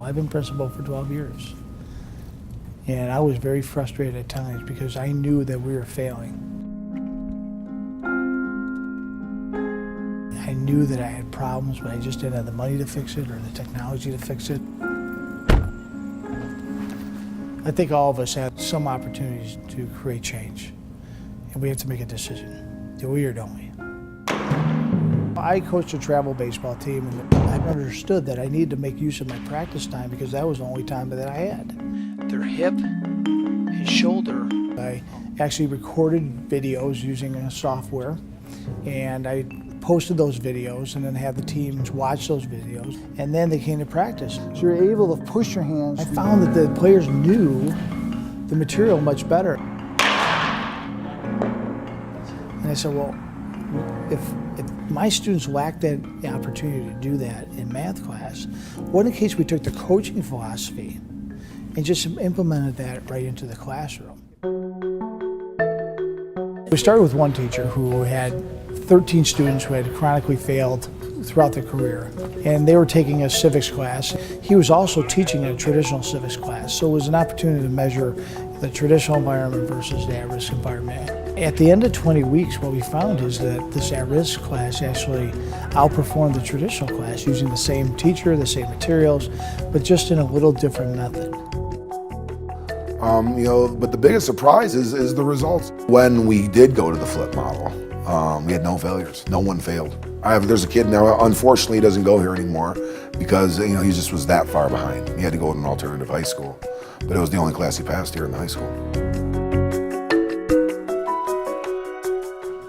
I've been principal for 12 years. And I was very frustrated at times because I knew that we were failing. I knew that I had problems, but I just didn't have the money to fix it or the technology to fix it. I think all of us have some opportunities to create change, and we have to make a decision. Do we or don't we? I coached a travel baseball team, and I understood that I needed to make use of my practice time because that was the only time that I had. Their hip and shoulder. I actually recorded videos using a software, and I posted those videos and then had the teams watch those videos, and then they came to practice. So you're able to push your hands. I found that the players knew the material much better. And I said, well, if my students lack that opportunity to do that in math class, what in case we took the coaching philosophy and just implemented that right into the classroom? We started with one teacher who had 13 students who had chronically failed throughout their career, and they were taking a civics class. He was also teaching a traditional civics class, so it was an opportunity to measure the traditional environment versus the at-risk environment. At the end of 20 weeks, what we found is that this at-risk class actually outperformed the traditional class using the same teacher, the same materials, but just in a little different method. But the biggest surprise is the results. When we did go to the flip model, we had no failures. No one failed. There's a kid now, unfortunately, he doesn't go here anymore because he just was that far behind. He had to go to an alternative high school, but it was the only class he passed here in the high school.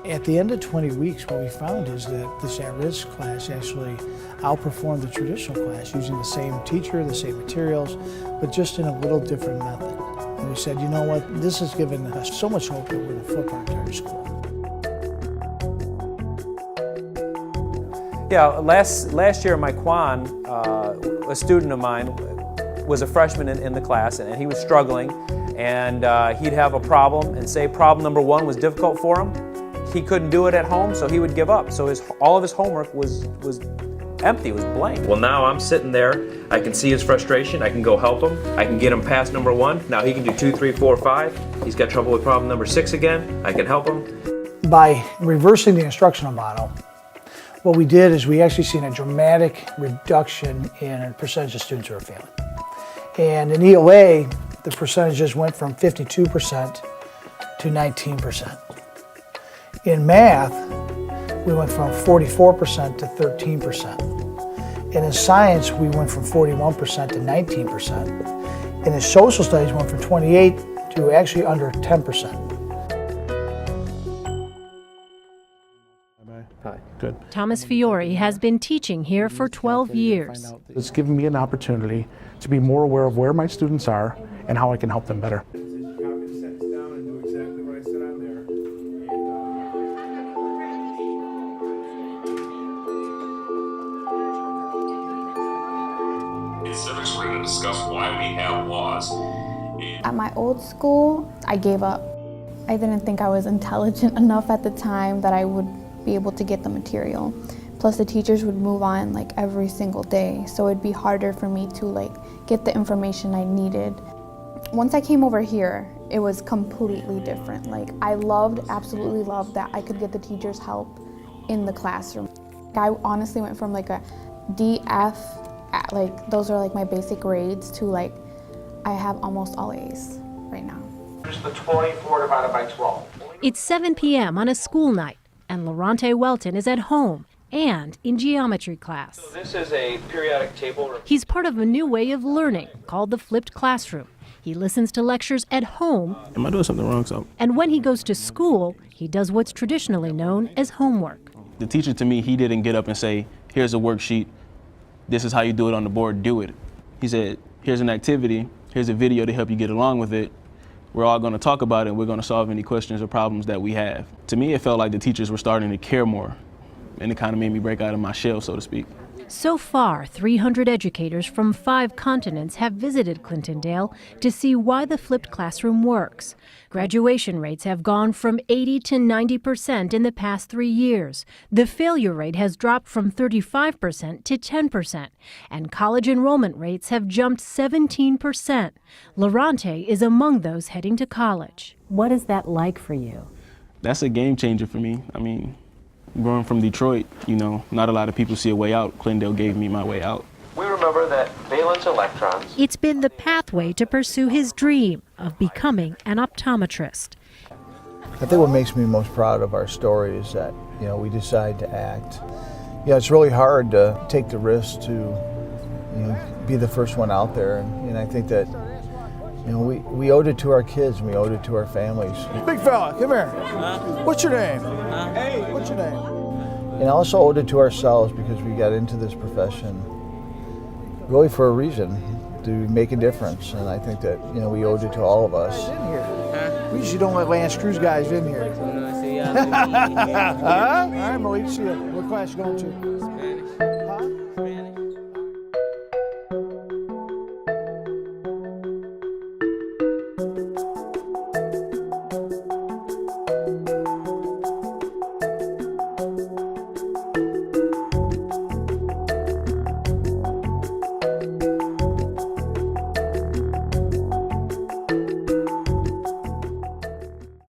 At the end of 20 weeks, what we found is that this at-risk class actually outperformed the traditional class using the same teacher, the same materials, but just in a little different method. And we said, you know what, this has given us so much hope that we're going to flip our entire school. Yeah, last year, Mike Kwan, a student of mine, was a freshman in the class, and he was struggling, and he'd have a problem, and say problem number 1 was difficult for him. He couldn't do it at home, so he would give up. So all of his homework was empty, it was blank. Well, now I'm sitting there, I can see his frustration, I can go help him, I can get him past number 1. Now he can do 2, 3, 4, 5. He's got trouble with problem number 6 again, I can help him. By reversing the instructional model, what we did is we actually seen a dramatic reduction in the percentage of students who are failing. And in ELA, the percentages went from 52% to 19%. In math, we went from 44% to 13%. And in science, we went from 41% to 19%. And in social studies, we went from 28 to actually under 10%. Hi. Good. Thomas Fiore has been teaching here for 12 years. It's given me an opportunity to be more aware of where my students are and how I can help them better. In civics, we're going to discuss why we have laws. At my old school, I gave up. I didn't think I was intelligent enough at the time that I would be able to get the material. Plus the teachers would move on every single day, so it'd be harder for me to get the information I needed. Once I came over here, it was completely different. I absolutely loved that I could get the teachers' help in the classroom. I honestly went from a D, F, those are my basic grades, to I have almost all A's right now. Here's the 24 divided by 12. It's 7 p.m. on a school night, and Lorante Welton is at home and in geometry class. So this is a periodic table. He's part of a new way of learning called the flipped classroom. He listens to lectures at home. Am I doing something wrong? And when he goes to school, he does what's traditionally known as homework. The teacher, to me, he didn't get up and say, here's a worksheet, this is how you do it on the board, do it. He said, here's an activity, here's a video to help you get along with it. We're all going to talk about it, and we're going to solve any questions or problems that we have. To me, it felt like the teachers were starting to care more, and it kind of made me break out of my shell, so to speak. So far, 300 educators from 5 continents have visited Clintondale to see why the flipped classroom works. Graduation rates have gone from 80 to 90% in the past 3 years. The failure rate has dropped from 35% to 10%, and college enrollment rates have jumped 17%. Lorante is among those heading to college. What is that like for you? That's a game changer for me. I mean, growing from Detroit, you know, not a lot of people see a way out. Clintondale gave me my way out. We remember that valence electrons. It's been the pathway to pursue his dream of becoming an optometrist. I think what makes me most proud of our story is that, we decide to act. It's really hard to take the risk to, be the first one out there. And I think that, we owed it to our kids and we owed it to our families. Big fella, come here. What's your name? Hey, what's your name? And also owed it to ourselves because we got into this profession really for a reason, to make a difference. And I think that, we owed it to all of us. In here. We usually don't let Lance Cruz guys in here. All right, Malik, see you. What class you going to?